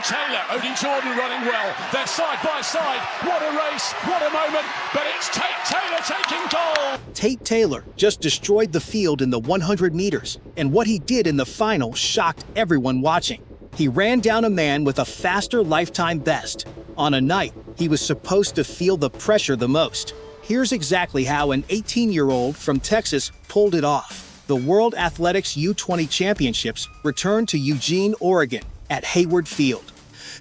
Taylor, Odie Jordan running well. They're side by side. What a race, what a moment. But it's Tate Taylor taking gold. Tate Taylor just destroyed the field in the 100 meters, and what he did in the final shocked everyone watching. He ran down a man with a faster lifetime best on a night he was supposed to feel the pressure the most. Here's exactly how an 18-year-old from Texas pulled it off. The World Athletics U20 Championships returned to Eugene, Oregon, at Hayward Field.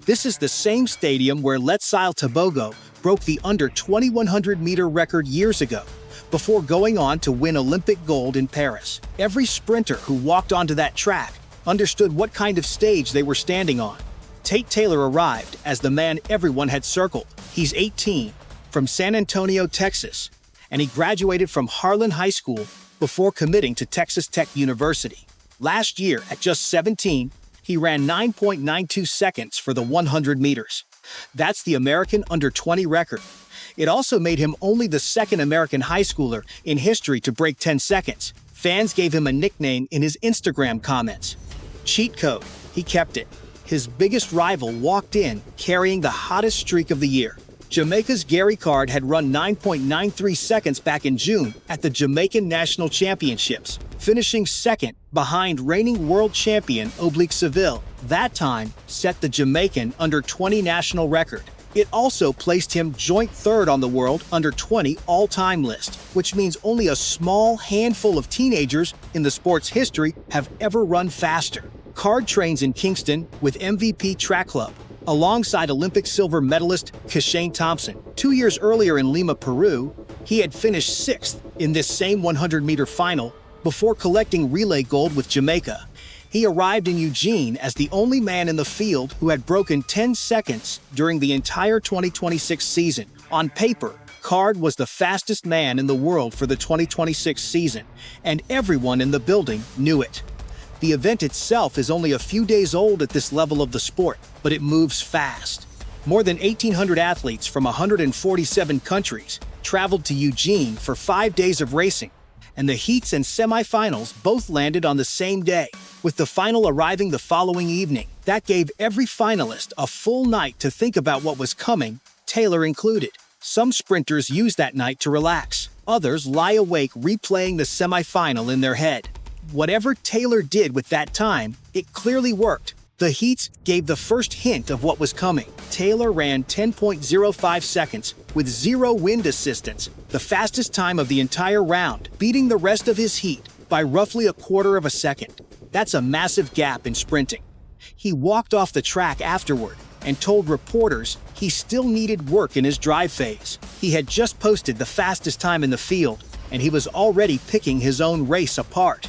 This is the same stadium where Letsile Tebogo broke the under 2100-meter record years ago, before going on to win Olympic gold in Paris. Every sprinter who walked onto that track understood what kind of stage they were standing on. Tate Taylor arrived as the man everyone had circled. He's 18, from San Antonio, Texas, and he graduated from Harlan High School before committing to Texas Tech University. Last year, at just 17, he ran 9.92 seconds for the 100 meters. That's the American under-20 record. It also made him only the second American high schooler in history to break 10 seconds. Fans gave him a nickname in his Instagram comments. Cheat code. He kept it. His biggest rival walked in carrying the hottest streak of the year. Jamaica's Gary Card had run 9.93 seconds back in June at the Jamaican National Championships, finishing second behind reigning world champion Seville. That time set the Jamaican under-20 national record. It also placed him joint third on the world under-20 all-time list, which means only a small handful of teenagers in the sport's history have ever run faster. Card trains in Kingston with MVP Track Club, alongside Olympic silver medalist Kashane Thompson. 2 years earlier in Lima, Peru, he had finished 6th in this same 100-meter final before collecting relay gold with Jamaica. He arrived in Eugene as the only man in the field who had broken 10 seconds during the entire 2026 season. On paper, Card was the fastest man in the world for the 2026 season, and everyone in the building knew it. The event itself is only a few days old at this level of the sport, but it moves fast. More than 1,800 athletes from 147 countries traveled to Eugene for 5 days of racing, and the heats and semifinals both landed on the same day, with the final arriving the following evening. That gave every finalist a full night to think about what was coming, Taylor included. Some sprinters used that night to relax. Others lie awake replaying the semifinal in their head. Whatever Taylor did with that time, it clearly worked. The heats gave the first hint of what was coming. Taylor ran 10.05 seconds with 0 wind assistance, the fastest time of the entire round, beating the rest of his heat by roughly a quarter of a second. That's a massive gap in sprinting. He walked off the track afterward and told reporters he still needed work in his drive phase. He had just posted the fastest time in the field, and he was already picking his own race apart.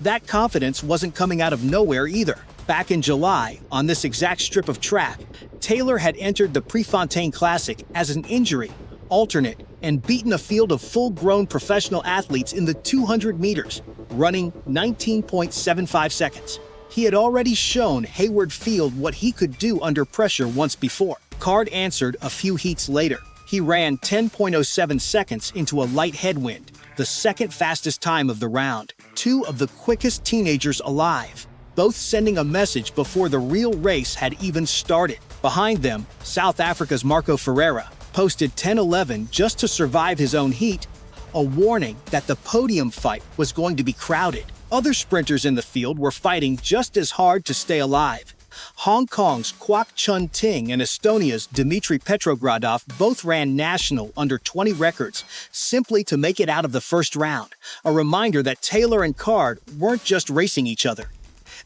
That confidence wasn't coming out of nowhere either. Back in July, on this exact strip of track, Taylor had entered the Prefontaine Classic as an injury alternate and beaten a field of full-grown professional athletes in the 200 meters, running 19.75 seconds. He had already shown Hayward Field what he could do under pressure once before. Card answered a few heats later. He ran 10.07 seconds into a light headwind, the second fastest time of the round. 2 of the quickest teenagers alive, both sending a message before the real race had even started. Behind them, South Africa's Marco Ferreira posted 10.11 just to survive his own heat, a warning that the podium fight was going to be crowded. Other sprinters in the field were fighting just as hard to stay alive. Hong Kong's Kwok Chun Ting and Estonia's Dmitry Petrogradov both ran national under-20 records simply to make it out of the first round, a reminder that Taylor and Card weren't just racing each other.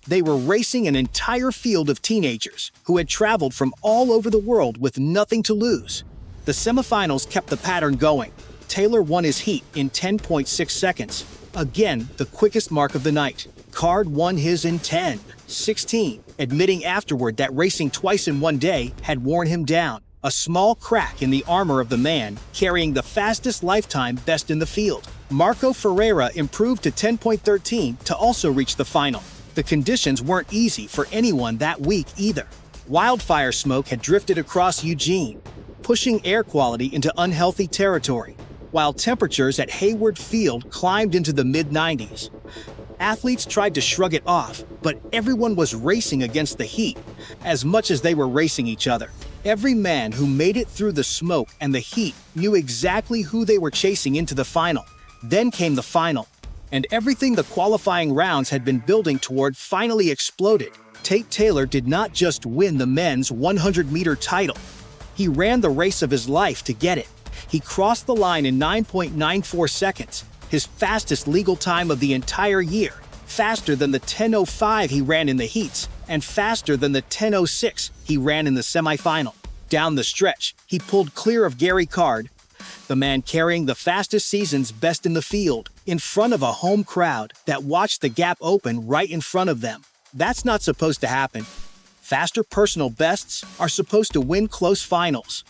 They were racing an entire field of teenagers who had traveled from all over the world with nothing to lose. The semifinals kept the pattern going. Taylor won his heat in 10.6 seconds, again the quickest mark of the night. Card won his in 10.16, admitting afterward that racing twice in one day had worn him down, a small crack in the armor of the man carrying the fastest lifetime best in the field. Marco Ferreira improved to 10.13 to also reach the final. The conditions weren't easy for anyone that week either. Wildfire smoke had drifted across Eugene, pushing air quality into unhealthy territory, while temperatures at Hayward Field climbed into the mid-90s. Athletes tried to shrug it off, but everyone was racing against the heat, as much as they were racing each other. Every man who made it through the smoke and the heat knew exactly who they were chasing into the final. Then came the final, and everything the qualifying rounds had been building toward finally exploded. Tate Taylor did not just win the men's 100-meter title. He ran the race of his life to get it. He crossed the line in 9.94 seconds, his fastest legal time of the entire year, faster than the 10:05 he ran in the heats, and faster than the 10:06 he ran in the semifinal. Down the stretch, he pulled clear of Gary Card, the man carrying the fastest season's best in the field, in front of a home crowd that watched the gap open right in front of them. That's not supposed to happen. Faster personal bests are supposed to win close finals.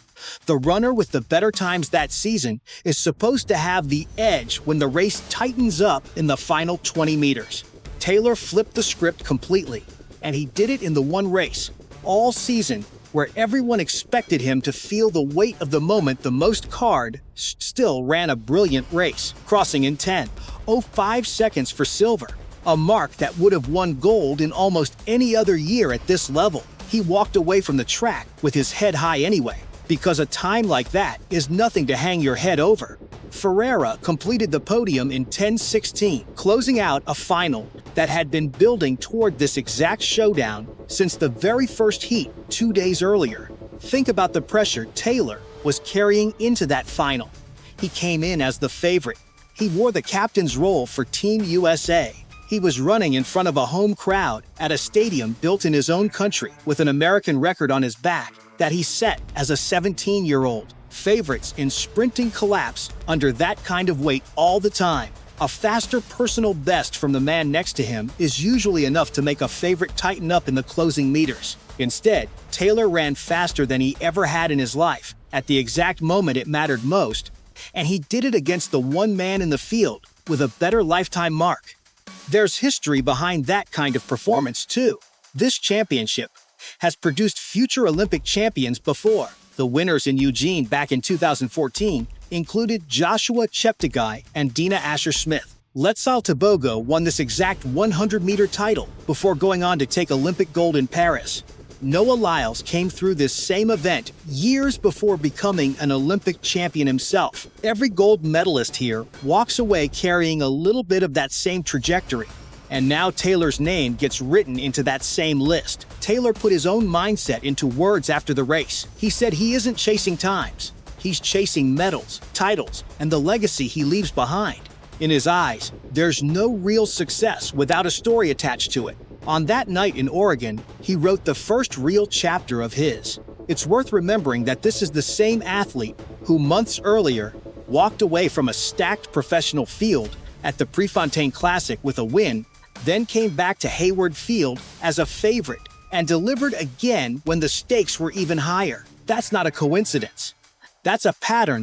The runner with the better times that season is supposed to have the edge when the race tightens up in the final 20 meters. Taylor flipped the script completely, and he did it in the one race, all season, where everyone expected him to feel the weight of the moment the most. Card still ran a brilliant race, crossing in 10:05 seconds for silver, a mark that would have won gold in almost any other year at this level. He walked away from the track with his head high anyway, because a time like that is nothing to hang your head over. Ferreira completed the podium in 10:16, closing out a final that had been building toward this exact showdown since the very first heat 2 days earlier. Think about the pressure Taylor was carrying into that final. He came in as the favorite. He wore the captain's role for Team USA. He was running in front of a home crowd at a stadium built in his own country with an American record on his back that he set as a 17-year-old. Favorites in sprinting collapse under that kind of weight all the time. A faster personal best from the man next to him is usually enough to make a favorite tighten up in the closing meters. Instead, Taylor ran faster than he ever had in his life, at the exact moment it mattered most, and he did it against the one man in the field with a better lifetime mark. There's history behind that kind of performance, too. This championship has produced future Olympic champions before. The winners in Eugene back in 2014 included Joshua Cheptegei and Dina Asher-Smith. Letsal Tebogo won this exact 100-meter title before going on to take Olympic gold in Paris. Noah Lyles came through this same event years before becoming an Olympic champion himself. Every gold medalist here walks away carrying a little bit of that same trajectory. And now Taylor's name gets written into that same list. Taylor put his own mindset into words after the race. He said he isn't chasing times. He's chasing medals, titles, and the legacy he leaves behind. In his eyes, there's no real success without a story attached to it. On that night in Oregon, he wrote the first real chapter of his. It's worth remembering that this is the same athlete who months earlier walked away from a stacked professional field at the Prefontaine Classic with a win, then came back to Hayward Field as a favorite and delivered again when the stakes were even higher. That's not a coincidence. That's a pattern